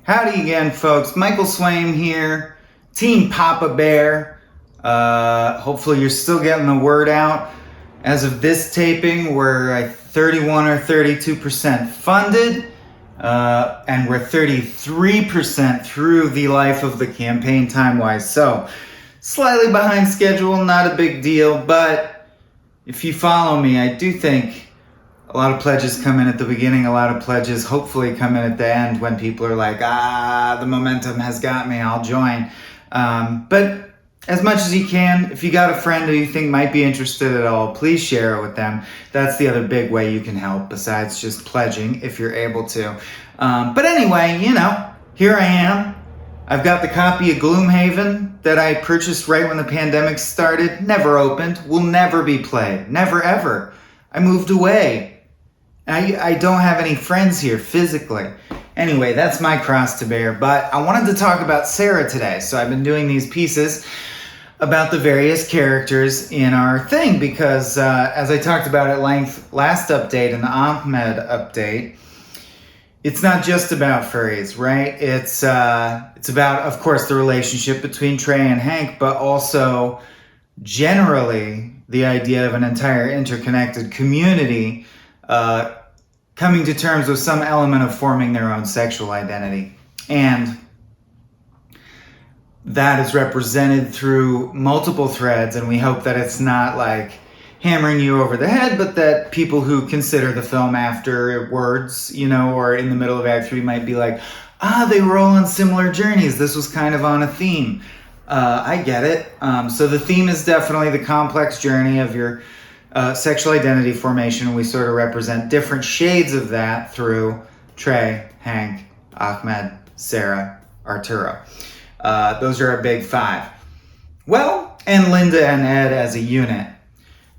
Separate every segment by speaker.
Speaker 1: Howdy again, folks. Michael Swaim here, Team Papa Bear. Hopefully you're still getting the word out. As of this taping, we're 31 or 32% funded, and we're 33% through the life of the campaign time-wise. So, slightly behind schedule, not a big deal, but if you follow me, I do think a lot of pledges come in at the beginning, a lot of pledges hopefully come in at the end when people are like, the momentum has got me, I'll join. But as much as you can, if you got a friend who you think might be interested at all, please share it with them. That's the other big way you can help besides just pledging if you're able to. But anyway, here I am. I've got the copy of Gloomhaven that I purchased right when the pandemic started. Never opened, will never be played, never ever. I moved away. I don't have any friends here physically. Anyway, that's my cross to bear. But I wanted to talk about Sarah today. So I've been doing these pieces about the various characters in our thing because as I talked about at length last update in the Ahmed update, it's not just about furries, right? It's about, of course, the relationship between Trey and Hank, but also generally the idea of an entire interconnected community coming to terms with some element of forming their own sexual identity. And that is represented through multiple threads, and we hope that it's not like hammering you over the head, but that people who consider the film afterwards, or in the middle of Act 3 might be like, they were all on similar journeys. This was kind of on a theme. I get it. So the theme is definitely the complex journey of your sexual identity formation. We sort of represent different shades of that through Trey, Hank, Ahmed, Sarah, Arturo. Those are our big five. Well, and Linda and Ed as a unit.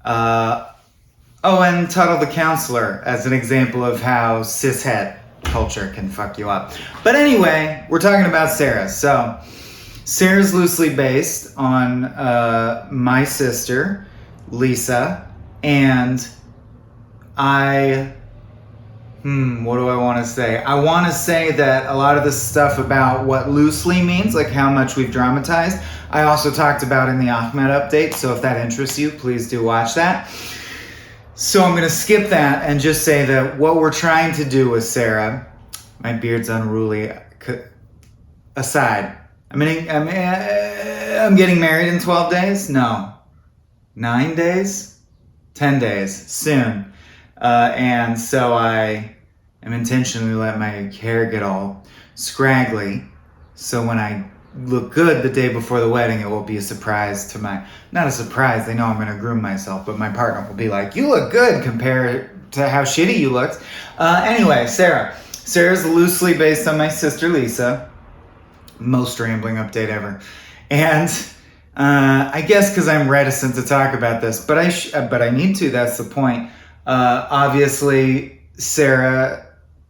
Speaker 1: And Tuttle the counselor as an example of how cishet culture can fuck you up. But anyway, we're talking about Sarah. So Sarah's loosely based on my sister, Lisa, and what do I want to say? I want to say that a lot of the stuff about what loosely means, like how much we've dramatized, I also talked about in the Ahmed update, so if that interests you, please do watch that. So I'm going to skip that and just say that what we're trying to do with Sarah, my beard's unruly, aside, I'm getting married in 12 days? No. 9 days? 10 days, soon. And so I am intentionally let my hair get all scraggly, so when I look good the day before the wedding, it will be a surprise to not a surprise, they know I'm going to groom myself, but my partner will be like, you look good compared to how shitty you looked. Anyway, Sarah's loosely based on my sister Lisa. Most rambling update ever. And I guess because I'm reticent to talk about this, but I need to, that's the point. Obviously, Sarah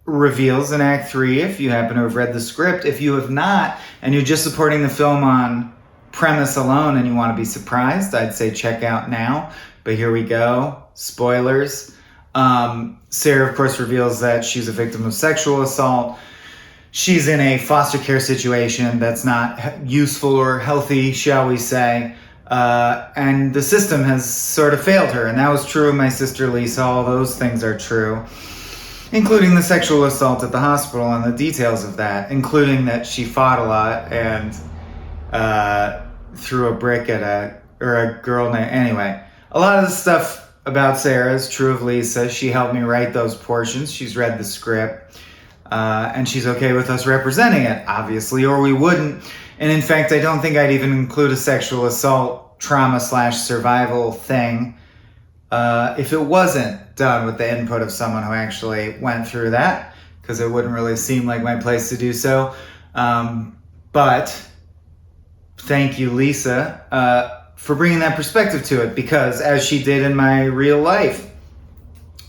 Speaker 1: reveals in Act 3, if you happen to have read the script. If you have not, and you're just supporting the film on premise alone and you want to be surprised, I'd say check out now. But here we go. Spoilers. Sarah, of course, reveals that she's a victim of sexual assault. She's in a foster care situation that's not useful or healthy, shall we say. And the system has sort of failed her. And that was true of my sister Lisa. All those things are true, including the sexual assault at the hospital and the details of that, including that she fought a lot and threw a brick at a girl. Anyway, a lot of the stuff about Sarah is true of Lisa. She helped me write those portions. She's read the script. And she's okay with us representing it, obviously, or we wouldn't. And in fact, I don't think I'd even include a sexual assault trauma/survival thing if it wasn't done with the input of someone who actually went through that, because it wouldn't really seem like my place to do so. But thank you, Lisa, for bringing that perspective to it, because as she did in my real life,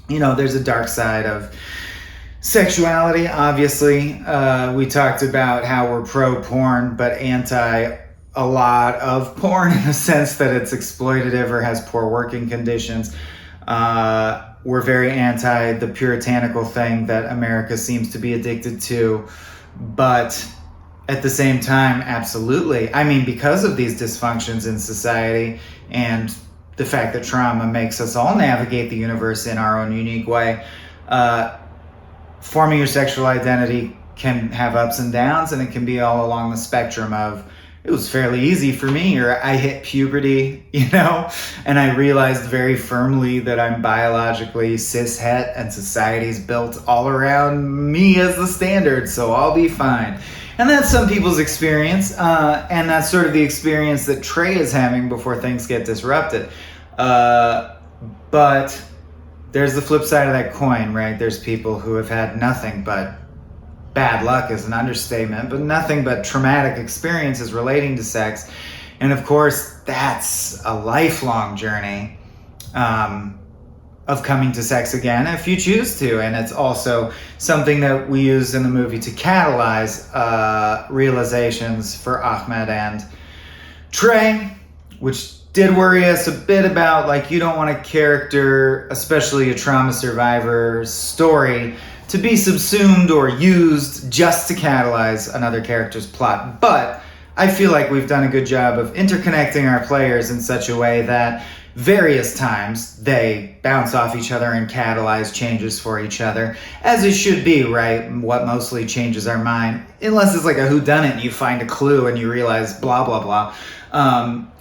Speaker 1: there's a dark side of sexuality, obviously. We talked about how we're pro-porn, but anti a lot of porn in the sense that it's exploitative or has poor working conditions. We're very anti the puritanical thing that America seems to be addicted to, But at the same time, absolutely. I mean, because of these dysfunctions in society and the fact that trauma makes us all navigate the universe in our own unique way, forming your sexual identity can have ups and downs, and it can be all along the spectrum of, it was fairly easy for me, or I hit puberty, and I realized very firmly that I'm biologically cishet and society's built all around me as the standard, so I'll be fine. And that's some people's experience, and that's sort of the experience that Trey is having before things get disrupted. But there's the flip side of that coin, right? There's people who have had nothing but bad luck is an understatement, but nothing but traumatic experiences relating to sex. And of course, that's a lifelong journey of coming to sex again if you choose to. And it's also something that we use in the movie to catalyze realizations for Ahmed and Trey, which did worry us a bit about, like, you don't want a character, especially a trauma survivor's story, to be subsumed or used just to catalyze another character's plot. But I feel like we've done a good job of interconnecting our players in such a way that various times they bounce off each other and catalyze changes for each other, as it should be, right? What mostly changes our mind, unless it's like a whodunit and you find a clue and you realize blah, blah, blah,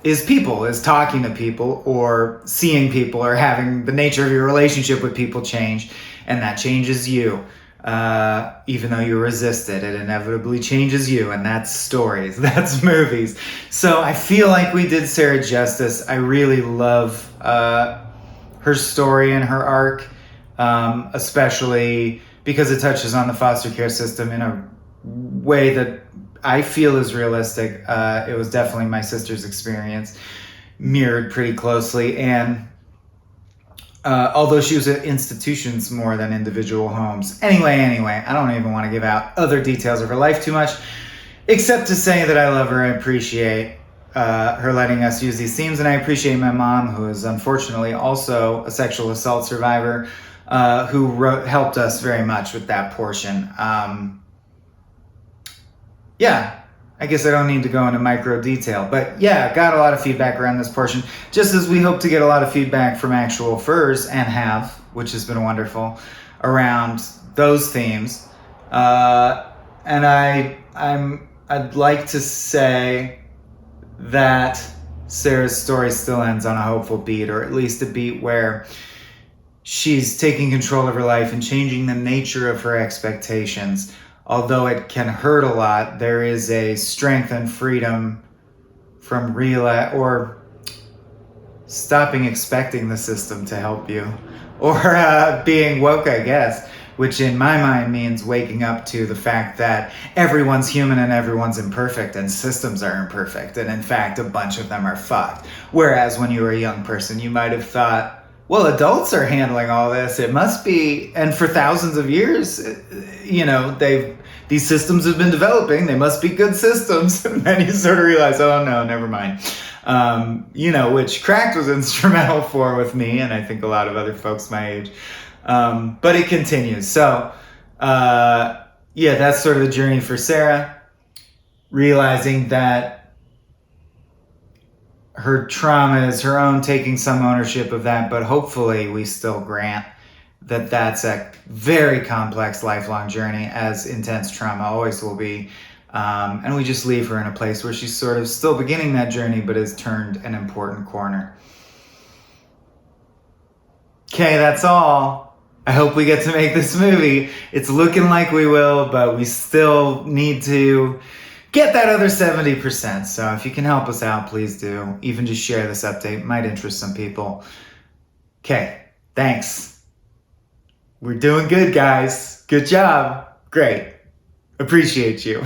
Speaker 1: is talking to people or seeing people or having the nature of your relationship with people change. And that changes you, even though you resist it. It inevitably changes you, and that's stories, that's movies. So I feel like we did Sarah justice. I really love her story and her arc, especially because it touches on the foster care system in a way that I feel is realistic. It was definitely my sister's experience, mirrored pretty closely, and although she was at institutions more than individual homes. Anyway, I don't even want to give out other details of her life too much, except to say that I love her. I appreciate her letting us use these themes, and I appreciate my mom, who is unfortunately also a sexual assault survivor, who helped us very much with that portion. Yeah, I guess I don't need to go into micro detail, but yeah, got a lot of feedback around this portion, just as we hope to get a lot of feedback from actual furs, and have, which has been wonderful, around those themes. And I'd like to say that Sarah's story still ends on a hopeful beat, or at least a beat where she's taking control of her life and changing the nature of her expectations. Although it can hurt a lot, there is a strength and freedom from or stopping expecting the system to help you, or being woke, I guess, which in my mind means waking up to the fact that everyone's human and everyone's imperfect, and systems are imperfect, and in fact a bunch of them are fucked. Whereas when you were a young person, you might have thought, well, adults are handling all this, it must be, and for thousands of years, these systems have been developing, they must be good systems. And then you sort of realize, oh no, never mind. Which Cracked was instrumental for with me, and I think a lot of other folks my age. But it continues. So, that's sort of the journey for Sarah, realizing that her trauma is her own, taking some ownership of that, but hopefully we still grant that that's a very complex lifelong journey, as intense trauma always will be. And we just leave her in a place where she's sort of still beginning that journey, but has turned an important corner. Okay, that's all. I hope we get to make this movie. It's looking like we will, but we still need to get that other 70%. So if you can help us out, please do. Even just share this update. It might interest some people. Okay, thanks. We're doing good, guys. Good job. Great. Appreciate you.